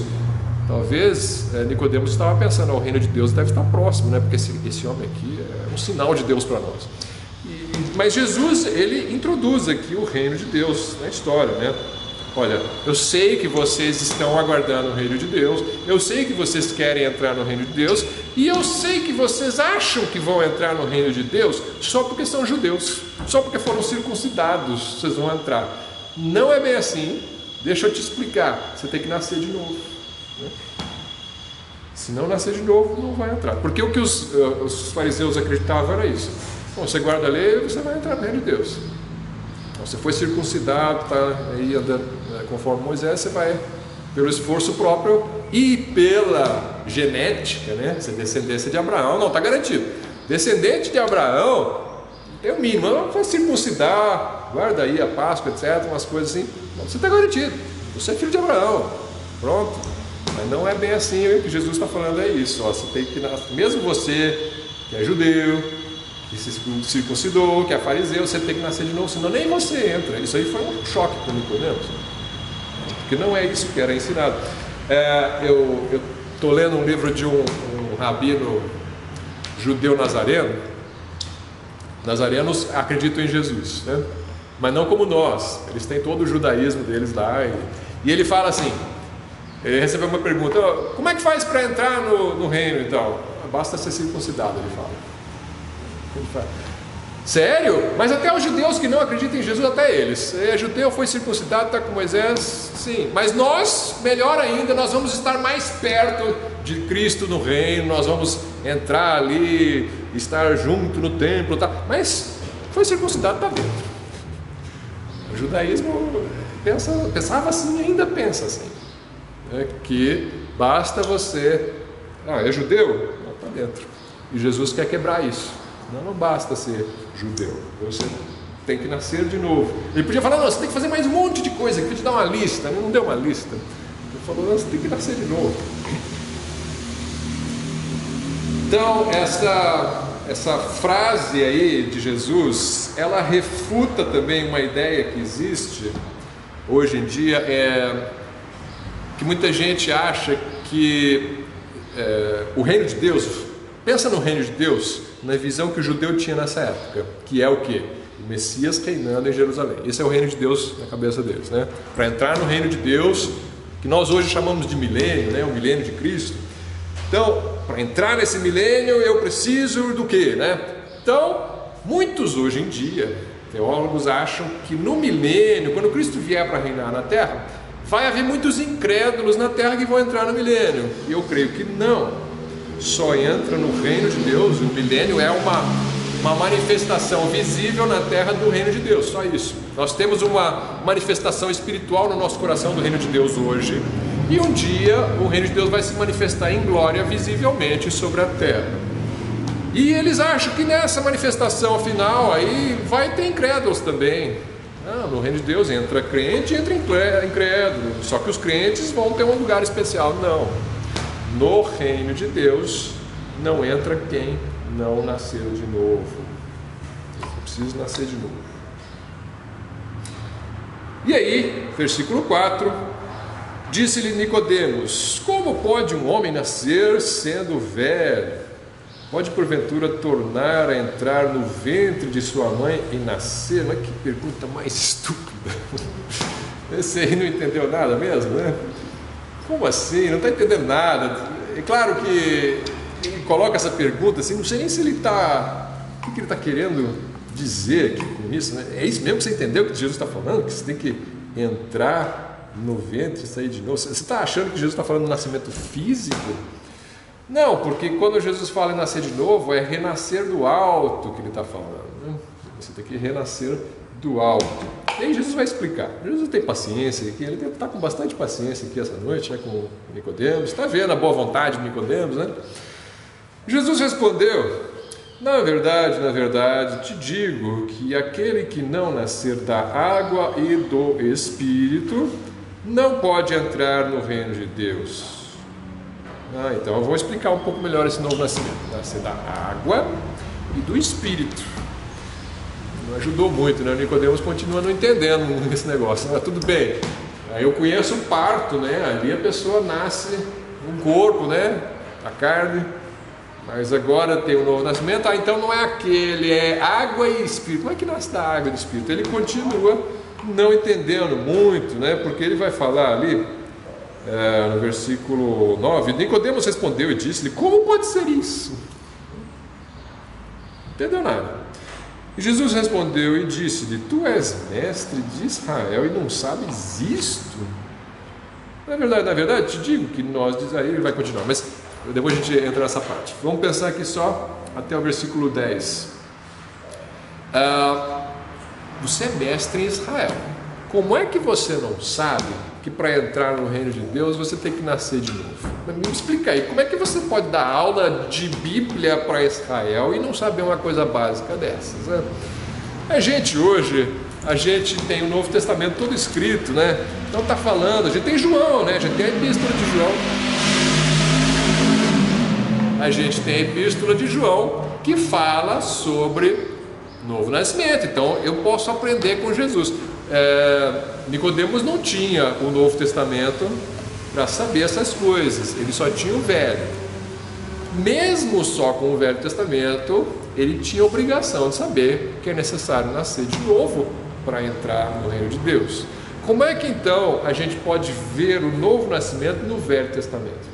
talvez Nicodemos estava pensando, o reino de Deus deve estar próximo, né? Porque esse homem aqui é um sinal de Deus para nós. Mas Jesus, ele introduz aqui o reino de Deus na história, né? Olha, eu sei que vocês estão aguardando o reino de Deus, eu sei que vocês querem entrar no reino de Deus, e eu sei que vocês acham que vão entrar no reino de Deus só porque são judeus, só porque foram circuncidados, vocês vão entrar. Não é bem assim. Deixa eu te explicar, você tem que nascer de novo, né? Se não nascer de novo, não vai entrar. Porque o que os fariseus acreditavam era isso. Bom, você guarda a lei, você vai entrar no reino de Deus. Você foi circuncidado, está aí andando conforme Moisés, você vai, pelo esforço próprio e pela genética, né? Você é descendência de Abraão, não, está garantido. Descendente de Abraão, é o mínimo, não vai circuncidar, guarda aí a Páscoa, etc., umas coisas assim. Você está garantido, você é filho de Abraão, pronto. Mas não é bem assim, o que Jesus está falando é isso, ó, você tem que, mesmo você que é judeu, que se circuncidou, que é fariseu, você tem que nascer de novo, senão nem você entra. Isso aí foi um choque para Nicodemos, porque não é isso que era ensinado. Eu estou lendo um livro de um rabino judeu nazareno. Nazarenos acreditam em Jesus, né? Mas não como nós. Eles têm todo o judaísmo deles lá. E ele fala assim, ele recebeu uma pergunta, como é que faz para entrar no reino e tal? Basta ser circuncidado, ele fala. Sério? Mas até os judeus que não acreditam em Jesus, até eles. Judeu, foi circuncidado, está com Moisés, sim. Mas nós, melhor ainda, nós vamos estar mais perto de Cristo no reino, nós vamos entrar ali, estar junto no templo, tá? Mas foi circuncidado, está dentro. O judaísmo pensava assim, ainda pensa assim, né? Que basta você, é judeu? Está dentro. E Jesus quer quebrar isso. Não basta ser judeu, você tem que nascer de novo. Ele podia falar, não, você tem que fazer mais um monte de coisa, aqui te dar uma lista. Ele não deu uma lista. Ele falou, não, você tem que nascer de novo. Então, essa frase aí de Jesus, ela refuta também uma ideia que existe hoje em dia, que muita gente acha que o reino de Deus, pensa no reino de Deus, na visão que o judeu tinha nessa época, que é o quê? O Messias reinando em Jerusalém. Esse é o reino de Deus na cabeça deles, né? Para entrar no reino de Deus, que nós hoje chamamos de milênio, né? O milênio de Cristo. Então, para entrar nesse milênio, eu preciso do quê, né? Então, muitos hoje em dia, teólogos acham que no milênio, quando Cristo vier para reinar na terra, vai haver muitos incrédulos na terra que vão entrar no milênio. E eu creio que não. só entra no reino de Deus. O milênio é uma manifestação visível na terra do reino de Deus, só isso. Nós temos uma manifestação espiritual no nosso coração do reino de Deus hoje, e um dia o reino de Deus vai se manifestar em glória visivelmente sobre a terra. E eles acham que nessa manifestação final aí vai ter incrédulos também. No reino de Deus entra crente e entra incrédulo, só que os crentes vão ter um lugar especial. Não, no reino de Deus não entra quem não nasceu de novo. Eu preciso nascer de novo. E aí, versículo 4, disse-lhe Nicodemos: como pode um homem nascer sendo velho? Pode porventura tornar a entrar no ventre de sua mãe e nascer? Mas que pergunta mais estúpida. Esse aí não entendeu nada mesmo, né? Como assim? Não está entendendo nada. É claro que ele coloca essa pergunta assim, não sei nem se ele está... O que ele está querendo dizer aqui com isso, né? É isso mesmo que você entendeu que Jesus está falando? Que você tem que entrar no ventre e sair de novo? Você está achando que Jesus está falando do nascimento físico? Não, porque quando Jesus fala em nascer de novo, é renascer do alto que ele está falando, né? Você tem que renascer do alto. E aí Jesus vai explicar. Jesus tem paciência aqui, ele está com bastante paciência aqui essa noite, né, com Nicodemos. Está vendo a boa vontade de Nicodemos, né? Jesus respondeu: na verdade, te digo que aquele que não nascer da água e do Espírito não pode entrar no reino de Deus. Então eu vou explicar um pouco melhor esse novo nascimento. Nascer da água e do Espírito. Não ajudou muito, né? O Nicodemos continua não entendendo esse negócio. Tudo bem, aí eu conheço o parto, né? Ali a pessoa nasce um corpo, né? A carne. Mas agora tem um novo nascimento. Então não é aquele, é água e Espírito. Como é que nasce da água e do Espírito? Ele continua não entendendo muito, né? Porque ele vai falar ali, no versículo 9, Nicodemos respondeu e disse-lhe: como pode ser isso? Não entendeu nada. E Jesus respondeu e disse-lhe: tu és mestre de Israel e não sabes isto? Na verdade, te digo que nós, aí ele vai continuar, mas depois a gente entra nessa parte. Vamos pensar aqui só até o versículo 10. Você é mestre em Israel. Como é que você não sabe que para entrar no reino de Deus você tem que nascer de novo? Me explica aí, como é que você pode dar aula de Bíblia para Israel e não saber uma coisa básica dessas, né? A gente hoje, a gente tem o Novo Testamento todo escrito, né? Então está falando, a gente tem João, né? A gente tem a Epístola de João. A gente tem a Epístola de João que fala sobre novo nascimento. Então eu posso aprender com Jesus. Nicodemos não tinha o Novo Testamento para saber essas coisas, ele só tinha o Velho. Mesmo só com o Velho Testamento, ele tinha a obrigação de saber que é necessário nascer de novo para entrar no reino de Deus. Como é que então a gente pode ver o novo nascimento no Velho Testamento?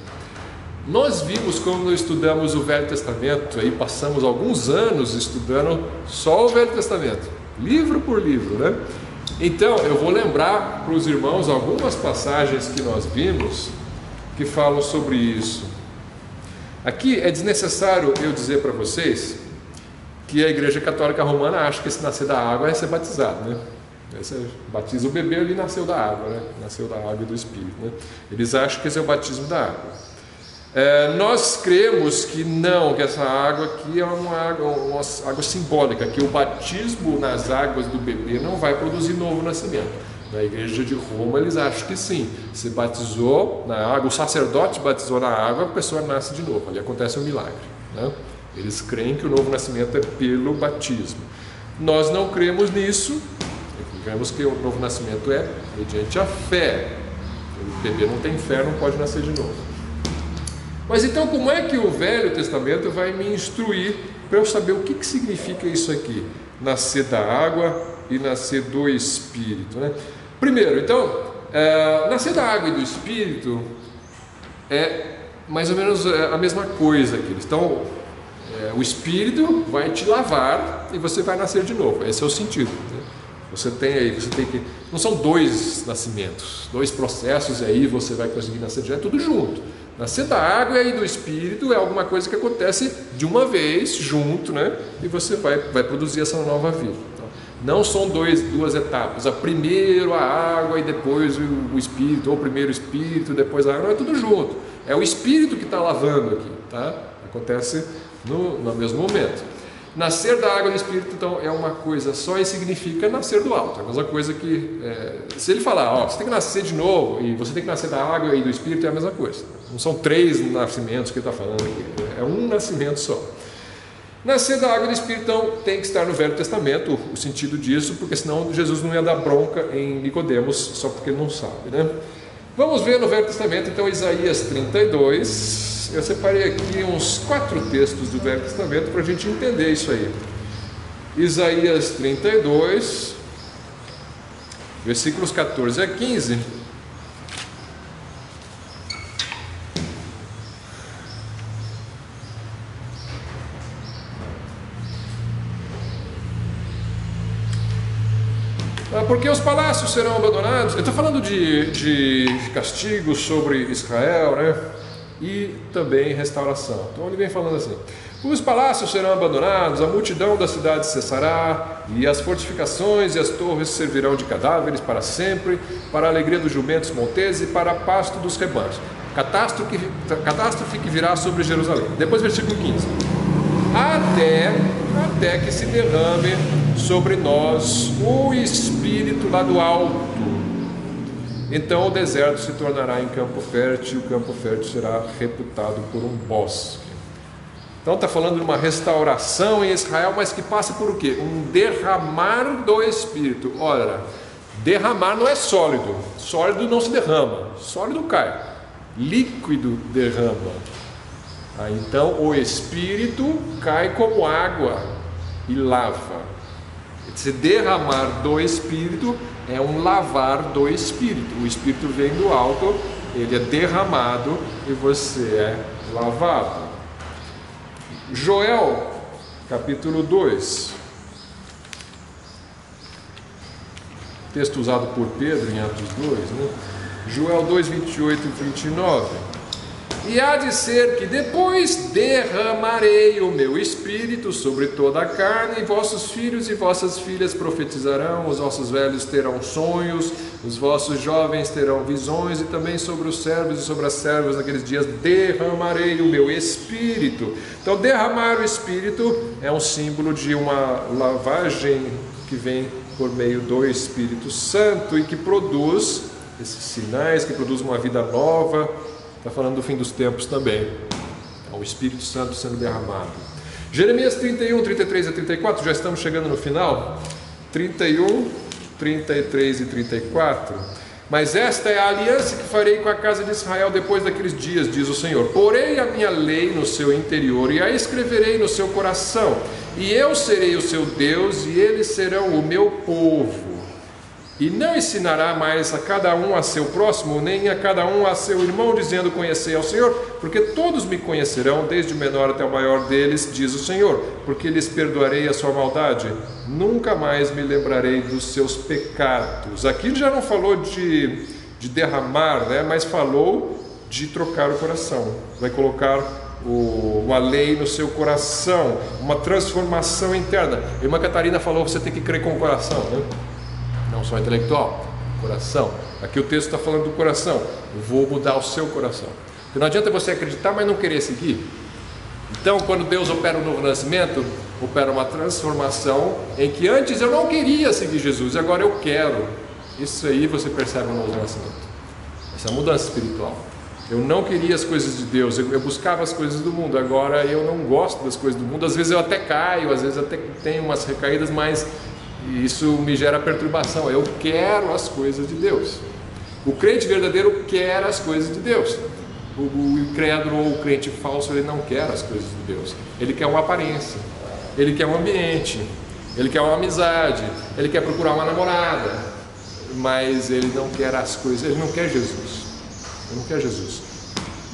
Nós vimos quando estudamos o Velho Testamento, aí passamos alguns anos estudando só o Velho Testamento, livro por livro, né? Então eu vou lembrar para os irmãos algumas passagens que nós vimos que falam sobre isso. Aqui é desnecessário eu dizer para vocês que a Igreja Católica Romana acha que se nascer da água é ser batizado, né? Você batiza o bebê, ele nasceu da água, né? Nasceu da água e do Espírito, né? Eles acham que esse é o batismo da água. Nós cremos que não, que essa água aqui é uma água simbólica, que o batismo nas águas do bebê não vai produzir novo nascimento. Na Igreja de Roma eles acham que sim, se batizou na água, o sacerdote batizou na água, a pessoa nasce de novo, ali acontece um milagre, né? Eles creem que o novo nascimento é pelo batismo. Nós não cremos nisso, cremos que o novo nascimento é mediante a fé. O bebê não tem fé, não pode nascer de novo. Mas então como é que o Velho Testamento vai me instruir para eu saber o que significa isso aqui? Nascer da água e nascer do Espírito, né? Primeiro, então, nascer da água e do Espírito é mais ou menos a mesma coisa aqui. Então, o Espírito vai te lavar e você vai nascer de novo. Esse é o sentido, né? Você tem que... Não são dois nascimentos, dois processos, e aí você vai conseguir nascer direto, tudo junto. Nascer da água e do Espírito é alguma coisa que acontece de uma vez, junto, né? E você vai produzir essa nova vida. Então, não são duas etapas, primeiro a água e depois o Espírito, ou primeiro o Espírito, depois a água, não, é tudo junto. É o Espírito que está lavando aqui, tá? Acontece no mesmo momento. Nascer da água e do Espírito, então, é uma coisa só e significa nascer do alto. É a mesma coisa que... se ele falar, você tem que nascer de novo, e você tem que nascer da água e do Espírito, é a mesma coisa. Não são 3 nascimentos que ele está falando aqui, é um nascimento só. Nascer da água e do Espírito, então, tem que estar no Velho Testamento, o sentido disso, porque senão Jesus não ia dar bronca em Nicodemos, só porque ele não sabe, né? Vamos ver no Velho Testamento, então, Isaías 32... Eu separei aqui uns 4 textos do Velho Testamento para a gente entender isso aí. Isaías 32, versículos 14 a 15. Porque os palácios serão abandonados. Eu estou falando de castigo sobre Israel, né? E também restauração. Então ele vem falando assim: os palácios serão abandonados, a multidão da cidade cessará, e as fortificações e as torres servirão de cadáveres para sempre, para a alegria dos jumentos monteses e para pasto dos rebanhos. Catástrofe que virá sobre Jerusalém. Depois versículo 15: até que se derrame sobre nós o Espírito lá do alto. Então o deserto se tornará em campo fértil, e o campo fértil será reputado por um bosque. Então está falando de uma restauração em Israel, mas que passa por o quê? Um derramar do Espírito. Ora, derramar não é sólido, sólido não se derrama, sólido cai, líquido derrama. Então o Espírito cai como água e lava. Se derramar do Espírito é um lavar do Espírito. O Espírito vem do alto, ele é derramado e você é lavado. Joel, capítulo 2. Texto usado por Pedro em Atos 2, né? Joel 2, 28 e 29. E há de ser que depois derramarei o meu Espírito sobre toda a carne, e vossos filhos e vossas filhas profetizarão, os vossos velhos terão sonhos, os vossos jovens terão visões, e também sobre os servos e sobre as servas naqueles dias derramarei o meu Espírito. Então derramar o Espírito é um símbolo de uma lavagem que vem por meio do Espírito Santo e que produz esses sinais, que produz uma vida nova. Está falando do fim dos tempos também. Então, o Espírito Santo sendo derramado. Jeremias 31, 33 a 34, já estamos chegando no final. 31, 33 e 34. Mas esta é a aliança que farei com a casa de Israel depois daqueles dias, diz o Senhor. Porei a minha lei no seu interior e a escreverei no seu coração. E eu serei o seu Deus e eles serão o meu povo. E não ensinará mais a cada um a seu próximo, nem a cada um a seu irmão, dizendo: conhecei ao Senhor, porque todos me conhecerão, desde o menor até o maior deles, diz o Senhor, porque lhes perdoarei a sua maldade, nunca mais me lembrarei dos seus pecados. Aqui ele já não falou de derramar, né? Mas falou de trocar o coração. Vai colocar uma lei no seu coração, uma transformação interna. A irmã Catarina falou: você tem que crer com o coração, né? Não só intelectual, coração. Aqui o texto está falando do coração. Eu vou mudar o seu coração. Porque não adianta você acreditar, mas não querer seguir. Então, quando Deus opera um novo nascimento, opera uma transformação em que antes eu não queria seguir Jesus, e agora eu quero. Isso aí você percebe no novo nascimento. Essa mudança espiritual. Eu não queria as coisas de Deus, eu buscava as coisas do mundo. Agora eu não gosto das coisas do mundo. Às vezes eu até caio, às vezes até tenho umas recaídas, mas isso me gera perturbação. Eu quero as coisas de Deus. O crente verdadeiro quer as coisas de Deus. O incrédulo ou o crente falso, ele não quer as coisas de Deus. Ele quer uma aparência, ele quer um ambiente, ele quer uma amizade, ele quer procurar uma namorada, mas ele não quer as coisas, ele não quer Jesus. Ele não quer Jesus.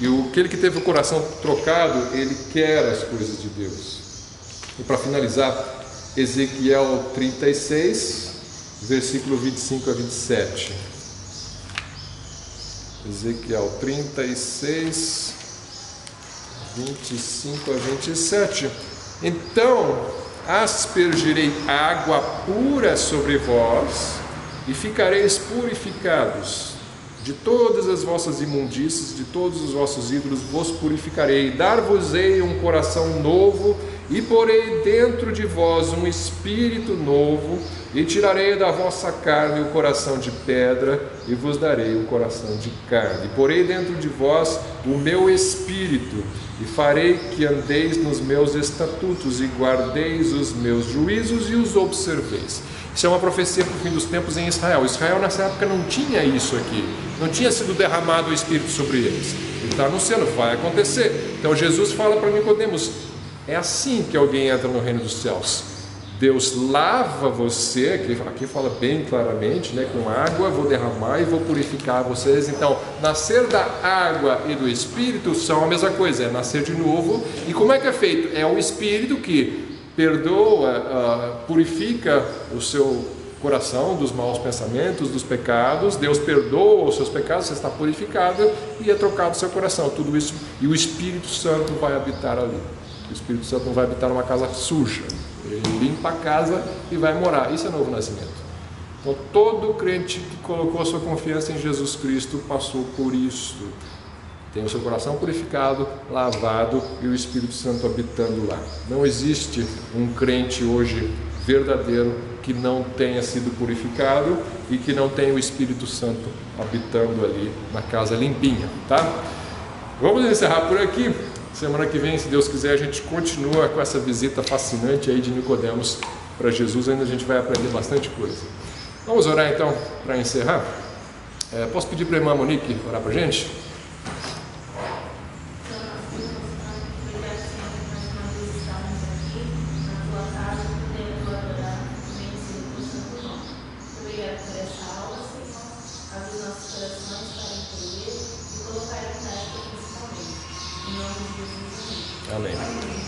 E aquele que teve o coração trocado, ele quer as coisas de Deus. E para finalizar, Ezequiel 36, versículo 25 a 27. Ezequiel 36, 25 a 27. Então aspergirei água pura sobre vós, e ficareis purificados. De todas as vossas imundícies, de todos os vossos ídolos vos purificarei. Dar-vos-ei um coração novo, e porei dentro de vós um espírito novo, e tirarei da vossa carne o coração de pedra, e vos darei o coração de carne. E porei dentro de vós o meu espírito, e farei que andeis nos meus estatutos, e guardeis os meus juízos, e os observeis. Isso é uma profecia para o fim dos tempos em Israel. Israel nessa época não tinha isso aqui, não tinha sido derramado o Espírito sobre eles. Ele está anunciando, vai acontecer. Então Jesus fala para Nicodemos, é assim que alguém entra no reino dos céus. Deus lava você, aqui fala bem claramente, né, com água, vou derramar e vou purificar vocês. Então, nascer da água e do Espírito são a mesma coisa, é nascer de novo. E como é que é feito? É o Espírito que perdoa, purifica o seu coração dos maus pensamentos, dos pecados. Deus perdoa os seus pecados, você está purificado e é trocado o seu coração, tudo isso, e o Espírito Santo vai habitar ali. O Espírito Santo não vai habitar numa casa suja, ele limpa a casa e vai morar. Isso é novo nascimento. Então todo crente que colocou a sua confiança em Jesus Cristo passou por isso. Tem o seu coração purificado, lavado e o Espírito Santo habitando lá. Não existe um crente hoje verdadeiro que não tenha sido purificado e que não tenha o Espírito Santo habitando ali na casa limpinha, tá? Vamos encerrar por aqui. Semana que vem, se Deus quiser, a gente continua com essa visita fascinante aí de Nicodemos para Jesus. Ainda a gente vai aprender bastante coisa. Vamos orar então para encerrar? Posso pedir para a irmã Monique orar para a gente? Amém.